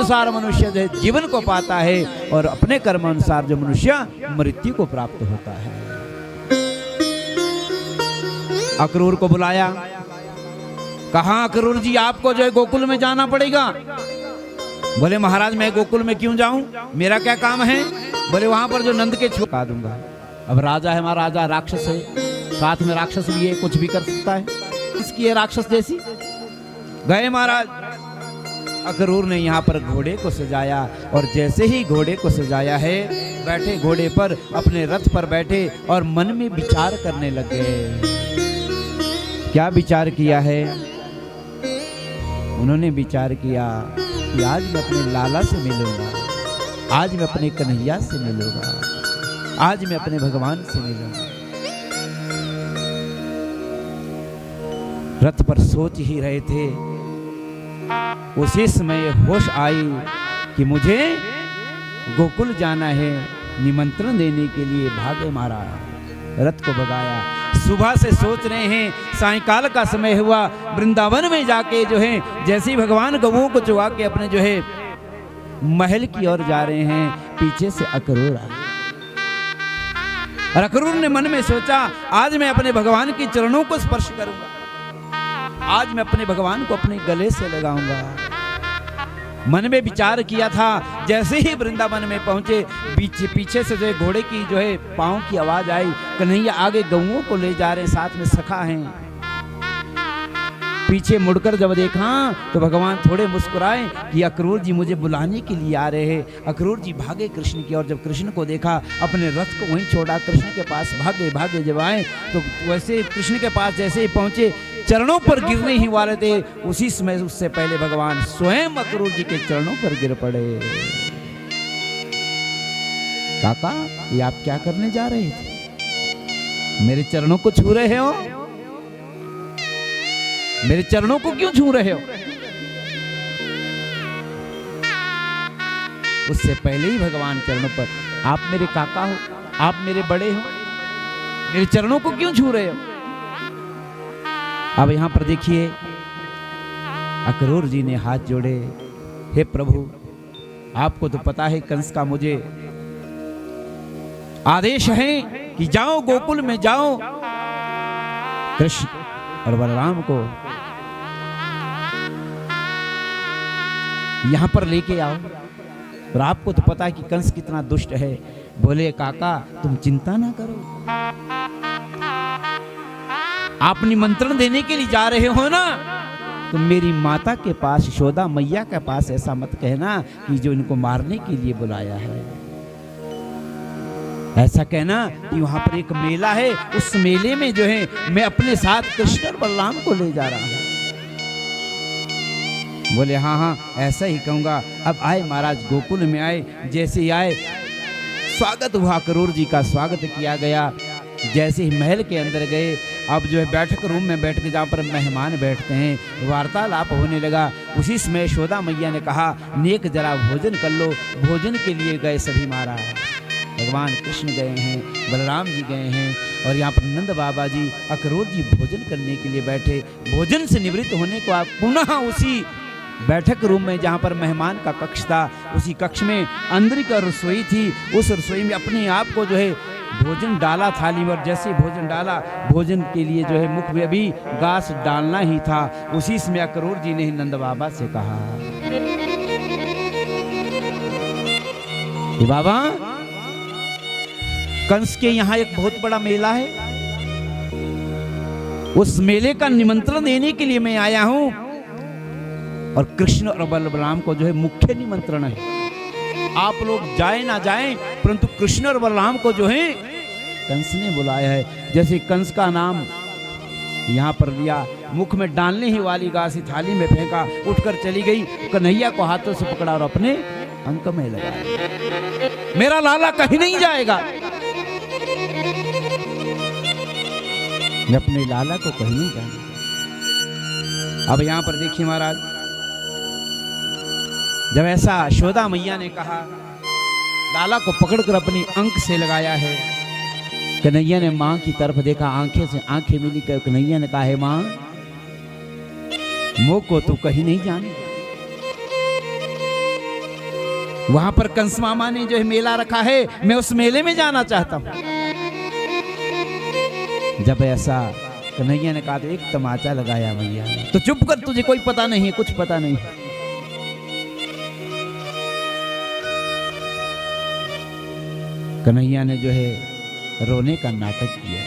अनुसार मनुष्य जो है जीवन को पाता है और अपने कर्म अनुसार जो मनुष्य मृत्यु को प्राप्त होता है। अक्रूर को बुलाया, कहा अक्रूर जी आपको जो है गोकुल में जाना पड़ेगा। बोले महाराज मैं गोकुल में क्यों जाऊं, मेरा क्या काम है। बोले वहां पर जो नंद के छुपा दूंगा। अब राजा है, हमारा राजा राक्षस है, साथ में राक्षस भी है, कुछ भी कर सकता है, इसकी है राक्षस जैसी। गए महाराज, अक्रूर ने यहाँ पर घोड़े को सजाया और जैसे ही घोड़े को सजाया है, बैठे घोड़े पर, अपने रथ पर बैठे और मन में विचार करने लगे। क्या विचार किया है उन्होंने? विचार किया कि आज मैं अपने लाला से मिलूंगा, आज मैं अपने कन्हैया से मिलूंगा, आज मैं अपने भगवान से मिलूंगा। रथ पर सोच ही रहे थे, उसी समय होश आई कि मुझे गोकुल जाना है, निमंत्रण देने के लिए भागे मारा, रथ को भगाया। सुबह से सोच रहे हैं, सायंकाल का समय हुआ, वृंदावन में जाके जो है जैसे ही भगवान गौओं को चुगा के अपने जो है महल की ओर जा रहे हैं, पीछे से अक्रूर आ गया। और अक्रूर ने मन में सोचा आज मैं अपने भगवान के चरणों को स्पर्श करूंगा, आज मैं अपने भगवान को अपने गले से लगाऊंगा। मन में विचार किया था। जैसे ही वृंदावन में पहुंचे, पीछे से जो है घोड़े की जो है पांव की आवाज आई, कन्हैया आगे गऊओं को ले जा रहे, साथ में सखा हैं। पीछे मुड़कर जब देखा तो भगवान थोड़े मुस्कुराए कि अक्रूर जी मुझे बुलाने के लिए आ रहे हैं। अक्रूर जी भागे कृष्ण की ओर, जब कृष्ण को देखा अपने रथ को वहीं छोड़ा, कृष्ण के पास भागे भागे जब आए तो वैसे कृष्ण के पास जैसे ही पहुंचे, चरणों पर गिरने ही वाले थे, उसी समय उससे पहले भगवान स्वयं अक्रूर जी के चरणों पर गिर पड़े। काका ये आप क्या करने जा रहे थे? मेरे चरणों को छू रहे हो, मेरे चरणों को क्यों छू रहे हो? उससे पहले ही भगवान चरणों पर, आप मेरे काका हो, आप मेरे बड़े हो, मेरे चरणों को क्यों छू रहे हो? अब यहां पर देखिए, अक्रूर जी ने हाथ जोड़े, हे प्रभु आपको तो पता है कंस का मुझे आदेश है कि जाओ गोकुल में जाओ, कृष्ण और बलराम को यहां पर लेके आओ। और आपको तो पता है कि कंस कितना दुष्ट है। बोले काका तुम चिंता ना करो, आप निमंत्रण देने के लिए जा रहे हो ना, तो मेरी माता के पास, यशोदा मैया के पास ऐसा मत कहना कि जो इनको मारने के लिए बुलाया है। ऐसा कहना कि वहां पर एक मेला है, उस मेले में जो है मैं अपने साथ कृष्ण और बलराम को ले जा रहा हूं। बोले हाँ हाँ ऐसा ही कहूंगा। अब आए महाराज, गोकुल में आए, जैसे ही आए स्वागत हुआ, अक्रूर जी का स्वागत किया गया। जैसे ही महल के अंदर गए, अब जो है बैठक रूम में बैठ के जहाँ पर मेहमान बैठते हैं, वार्तालाप होने लगा। उसी समय यशोदा मैया ने कहा नेक जरा भोजन कर लो। भोजन के लिए गए सभी महाराज, भगवान कृष्ण गए हैं, बलराम जी गए हैं, और यहाँ पर नंद बाबा जी, अक्रूर जी भोजन करने के लिए बैठे। भोजन से निवृत्त होने को आप पुनः उसी बैठक रूम में जहाँ पर मेहमान का कक्ष था, उसी कक्ष में अंदर का रसोई थी, उस रसोई में अपने आप को जो है भोजन डाला थाली में। और जैसे भोजन डाला, भोजन के लिए जो है मुख में अभी घास डालना ही था, उसी समय अक्रूर जी ने नंद बाबा से कहा कि बाबा कंस के यहाँ एक बहुत बड़ा मेला है, उस मेले का निमंत्रण देने के लिए मैं आया हूं, और कृष्ण और बलराम को जो है मुख्य निमंत्रण है। आप लोग जाए ना जाए, परंतु कृष्ण और बलराम को जो है कंस ने बुलाया है। जैसे कंस का नाम यहाँ पर लिया, मुख में डालने ही वाली घास थाली में फेंका, उठकर चली गई, कन्हैया को हाथों से पकड़ा और अपने अंक में लगाया। मेरा लाला कहीं नहीं जाएगा, मैं अपने लाला को कहीं नहीं जाऊंगा। अब यहाँ पर देखिए महाराज, जब ऐसा यशोदा मैया ने कहा, लाला को पकड़कर अपनी अंक से लगाया है, कन्हैया ने मां की तरफ देखा, आंखें से आंखें मिली। कन्हैया ने कहा है मां, मोह को तू कहीं नहीं जाने, वहां पर कंस मामा ने जो है मेला रखा है, मैं उस मेले में जाना चाहता हूं। जब ऐसा कन्हैया ने कहा तो एक तमाचा लगाया मैया ने, तो चुप कर, तुझे कोई पता नहीं है, कुछ पता नहीं। कन्हैया ने जो है रोने का नाटक किया,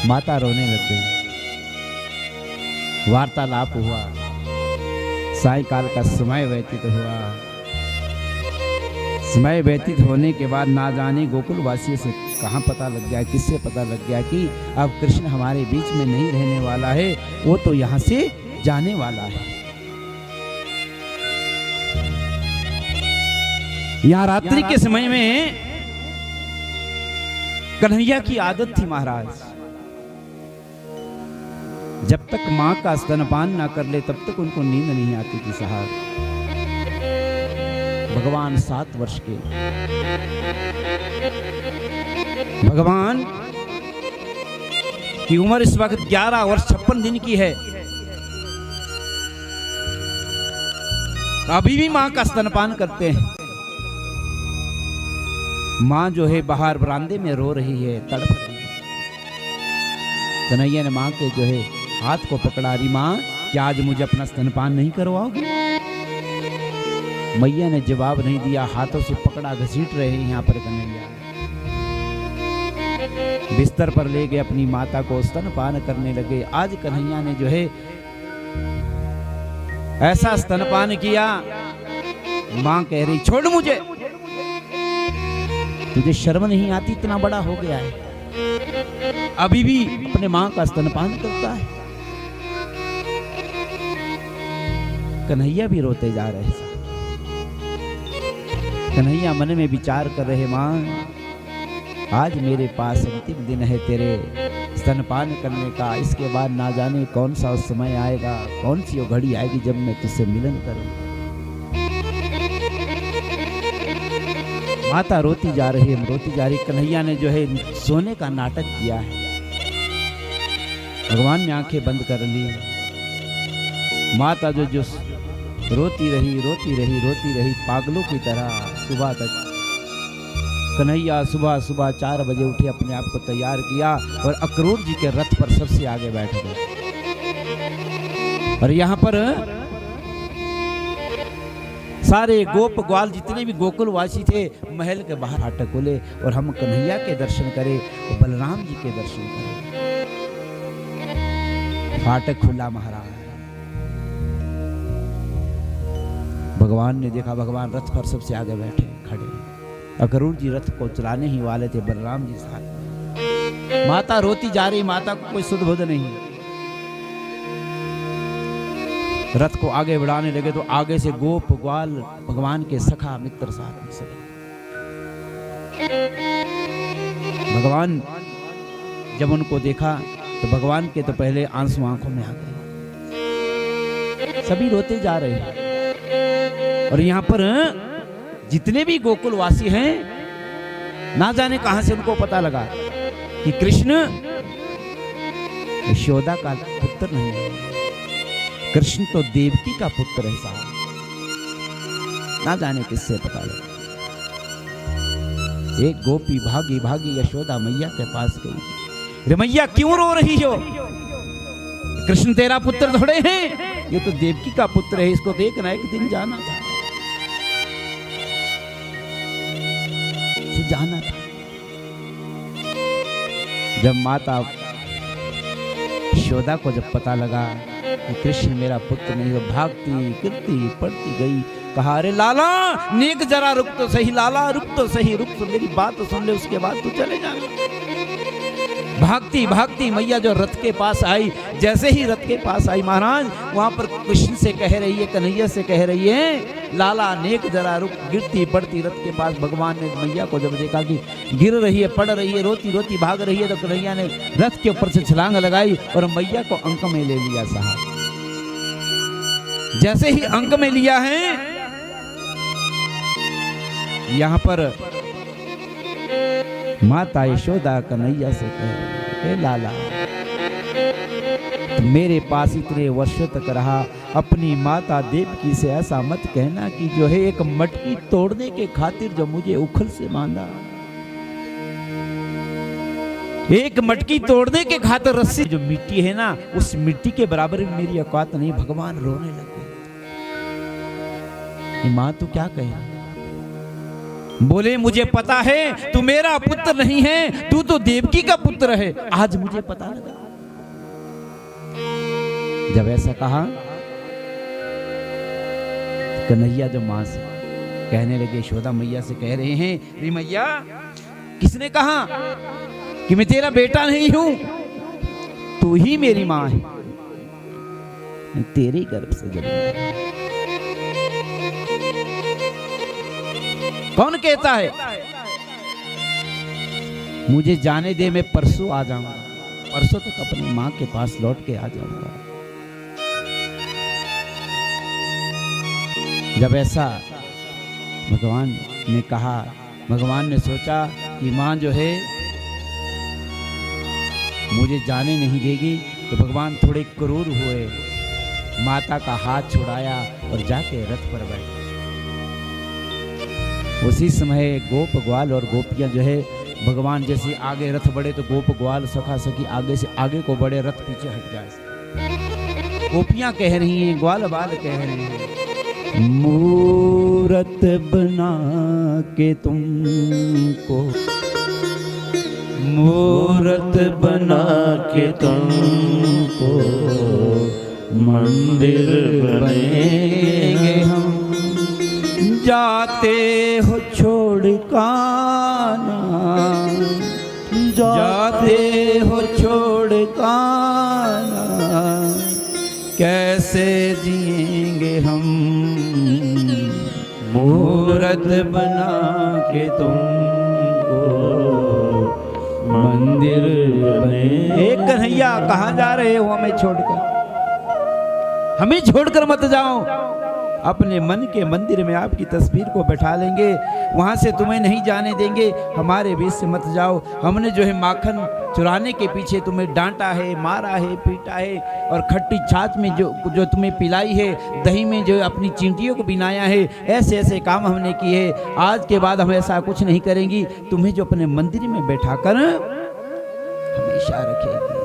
माता रोने लग गई। वार्तालाप हुआ, सायंकाल का समय व्यतीत हुआ। समय व्यतीत होने के बाद ना जाने गोकुलवासियों से कहाँ पता लग गया, किससे पता लग गया कि अब कृष्ण हमारे बीच में नहीं रहने वाला है, वो तो यहाँ से जाने वाला है। यहाँ रात्रि के समय में कन्हैया की आदत थी महाराज, जब तक मां का स्तनपान ना कर ले तब तक उनको नींद नहीं आती थी साहब। भगवान 7 वर्ष के, भगवान की उम्र इस वक्त 11 वर्ष 56 दिन की है। अभी भी मां का स्तनपान करते हैं। मां जो है बाहर बरामदे में रो रही है, तड़प रही है। कन्हैया ने मां के जो है हाथ को पकड़ा, रही मां क्या आज मुझे अपना स्तनपान नहीं करवाओगे? मैया ने जवाब नहीं दिया, हाथों से पकड़ा, घसीट रहे हैं यहाँ पर कन्हैया। बिस्तर पर ले गए, अपनी माता को स्तनपान करने लगे। आज कन्हैया ने जो है ऐसा स्तनपान किया, मां कह रही छोड़ मुझे, तुझे शर्म नहीं आती? इतना बड़ा हो गया है, अभी भी अपने मां का स्तनपान करता है। कन्हैया भी रोते जा रहे हैं। कन्हैया मन में विचार कर रहे, मां आज मेरे पास अंतिम दिन है तेरे स्तनपान करने का, इसके बाद ना जाने कौन सा समय आएगा, कौन सी वो घड़ी आएगी जब मैं तुझसे मिलन करूं। माता रोती जा रही है, रोती जा रही। कन्हैया ने जो है सोने का नाटक किया है। भगवान ने आंखें बंद कर ली। माता जो रोती रही, रोती रही, रोती रही पागलों की तरह सुबह तक। कन्हैया सुबह सुबह 4 बजे उठे, अपने आप को तैयार किया और अक्रूर जी के रथ पर सबसे आगे बैठ गए। और यहाँ पर सारे गोप ग्वाल जितने भी गोकुलवासी थे महल के बाहर फाटक खोले और हम कन्हैया के दर्शन करें और बलराम जी के दर्शन करें। फाटक खुला महाराज। भगवान ने देखा, भगवान रथ पर सबसे आगे बैठे खड़े। अक्रूर जी रथ को चलाने ही वाले थे, बलराम जी साथ। माता रोती जा रही, माता को कोई सुध बुध नहीं। रथ को आगे बढ़ाने लगे तो आगे से गोप ग्वाल भगवान के सखा मित्र साथ में सके। भगवान जब उनको देखा तो भगवान के तो पहले आंसू आंखों में आ गए। सभी रोते जा रहे हैं। और यहाँ पर जितने भी गोकुलवासी हैं, ना जाने कहां से उनको पता लगा कि कृष्ण यशोदा का पुत्र नहीं है, कृष्ण तो देवकी का पुत्र है साहब। ना जाने किससे पता लगा। एक गोपी भागी भागी यशोदा मैया के पास गई। रे मैया क्यों रो रही हो? कृष्ण तेरा पुत्र थोड़े हैं, ये तो देवकी का पुत्र है, इसको देखना एक दिन जाना था, जाना था। जब माता यशोदा को जब पता लगा कि कृष्ण मेरा पुत्र नहीं, तो भागती गिरती पड़ती गई। कहा अरे लाला नेक जरा रुक तो सही, लाला रुक तो सही, रुक तो मेरी बात तो सुन ले, उसके बाद तू चले जाना। भागती भागती मैया जो रथ के पास आई, जैसे ही रथ के पास आई महाराज, वहां पर कृष्ण से कह रही है, कन्हैया से कह रही है, लाला नेक जरा रुक। गिरती पड़ती रथ के पास भगवान ने मैया को जब देखा कि गिर रही है, पड़ रही है, रोती रोती भाग रही है, तो कन्हैया ने रथ के ऊपर से छलांग लगाई और मैया को अंक में ले लिया साहब। जैसे ही अंक में लिया है, यहां पर माता यशोदा कन्हैया से कह रही है, लाला मेरे पास इतने वर्षों तक रहा, अपनी माता देवकी से ऐसा मत कहना कि जो है एक मटकी तोड़ने के खातिर जो मुझे उखल से बांधा, एक मटकी तोड़ने के खातिर रस्सी, जो मिट्टी है ना उस मिट्टी के बराबर भी मेरी औकात नहीं। भगवान रोने लगे। मां तू क्या कहे? बोले मुझे पता है तू मेरा पुत्र नहीं है, तू तो देवकी का पुत्र है, आज मुझे पता लगा। जब ऐसा कहा कन्हैया जो मां से कहने लगे, यशोदा मैया से कह रहे हैं, रे मैया किसने कहा कि मैं तेरा बेटा नहीं हूं? तू ही मेरी मां है, मैं तेरे गर्भ से जन्मा। कौन कहता है? मुझे जाने दे, मैं परसों आ जाऊंगा, परसों तक अपनी मां के पास लौट के आ जाऊंगा। जब ऐसा भगवान ने कहा, भगवान ने सोचा कि मां जो है मुझे जाने नहीं देगी, तो भगवान थोड़े क्रूर हुए, माता का हाथ छुड़ाया और जाके रथ पर बैठे। उसी समय गोप ग्वाल और गोपियां जो है, भगवान जैसे आगे रथ बढ़े तो गोप ग्वाल सखा सखी आगे से आगे को बढ़े, रथ पीछे हट जाए। गोपियां कह रही हैं, ग्वाल बाल कह रहे हैं, मूरत बना के तुमको, मूरत बना के तुमको मंदिर बनेंगे हम, जाते हो छोड़ काना, जाते हो छोड़ काना, कैसे जिएंगे हम, मूरत बना के तुमको मंदिर बने। एक कन्हैया कहाँ जा रहे हो हमें छोड़कर? हमें छोड़कर मत जाओ, अपने मन के मंदिर में आपकी तस्वीर को बैठा लेंगे, वहां से तुम्हें नहीं जाने देंगे, हमारे बीच से मत जाओ। हमने जो है माखन चुराने के पीछे तुम्हें डांटा है, मारा है, पीटा है, और खट्टी छाछ में जो तुम्हें पिलाई है, दही में जो अपनी चींटियों को बिनाया है, ऐसे ऐसे काम हमने किए। आज के बाद हम ऐसा कुछ नहीं करेंगी, तुम्हें जो अपने मंदिर में बैठा कर हमेशा रखेंगे।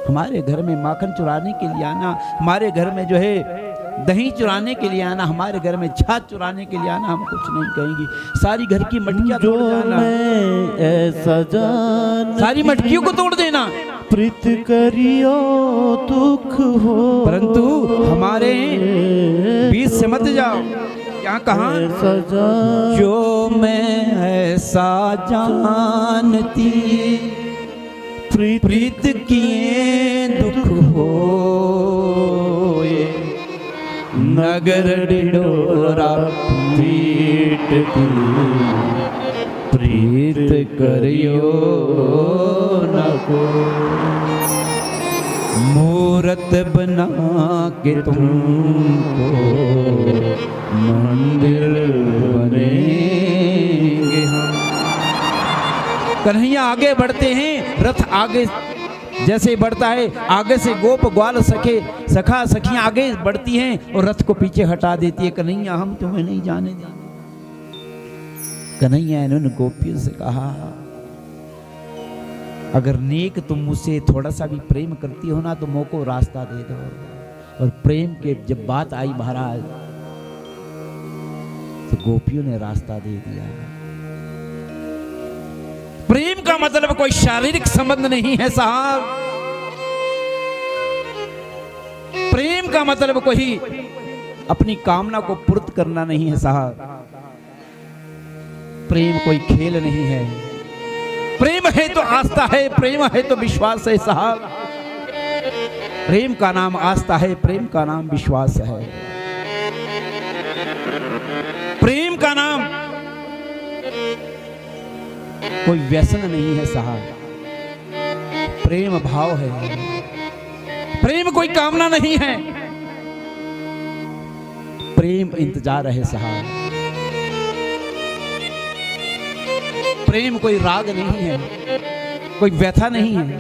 हमारे घर में माखन चुराने के लिए आना, हमारे घर में जो है दही चुराने के लिए आना, हमारे घर में छाछ चुराने के लिए आना, हम कुछ नहीं कहेंगे। सारी घर की मटकियां तोड़ जाना, ऐसा जान सारी मटकियों को तोड़ देना, प्रीत करियो दुख हो, परंतु हमारे बीच से मत जाओ। यहाँ कहा, जो मैं ऐसा जानती, प्रीत किए दुख हो, नगर डिडोरा पीट की, प्रीत करियो न को, मूरत बना के तुमको मंदिर बनेंगे हम। कन्हैया आगे बढ़ते हैं, रथ आगे जैसे बढ़ता है, आगे से गोप ग्वाल सखा सखियां आगे बढ़ती हैं और रथ को पीछे हटा देती है। कन्हैया हम तुम्हें नहीं जाने देंगे। कन्हैया ने उन गोपियों से कहा, अगर नेक तुम मुझसे थोड़ा सा भी प्रेम करती हो ना, तो मोको रास्ता दे दो। और प्रेम के जब बात आई महाराज, तो गोपियों ने रास्ता दे दिया। प्रेम का मतलब कोई शारीरिक संबंध नहीं है साहब। प्रेम का मतलब कोई अपनी कामना को पूर्ण करना नहीं है साहब। प्रेम कोई खेल नहीं है। प्रेम है तो आस्था है, प्रेम है तो विश्वास है साहब। प्रेम का नाम आस्था है, प्रेम का नाम विश्वास है। प्रेम का नाम कोई व्यसन नहीं है साहब। प्रेम भाव है, प्रेम कोई कामना नहीं है। प्रेम इंतजार है साहब। प्रेम कोई राग नहीं है, कोई व्यथा नहीं है।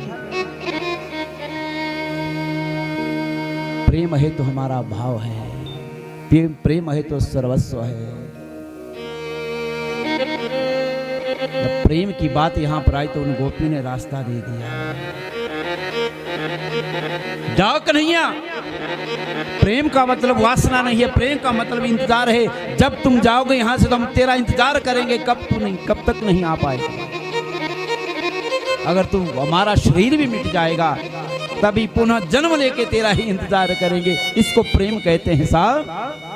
प्रेम है तो हमारा भाव है, प्रेम है तो सर्वस्व है। जब प्रेम की बात यहाँ पर आई तो उन गोपी ने रास्ता दे दिया। जाओ कन्हैया, प्रेम का मतलब वासना नहीं है, प्रेम का मतलब इंतजार है। जब तुम जाओगे यहाँ से तो हम तेरा इंतजार करेंगे, कब तक नहीं आ पाएगा। अगर तू हमारा शरीर भी मिट जाएगा तभी पुनः जन्म लेके तेरा ही इंतजार करेंगे। इसको प्रेम कहते हैं साहब।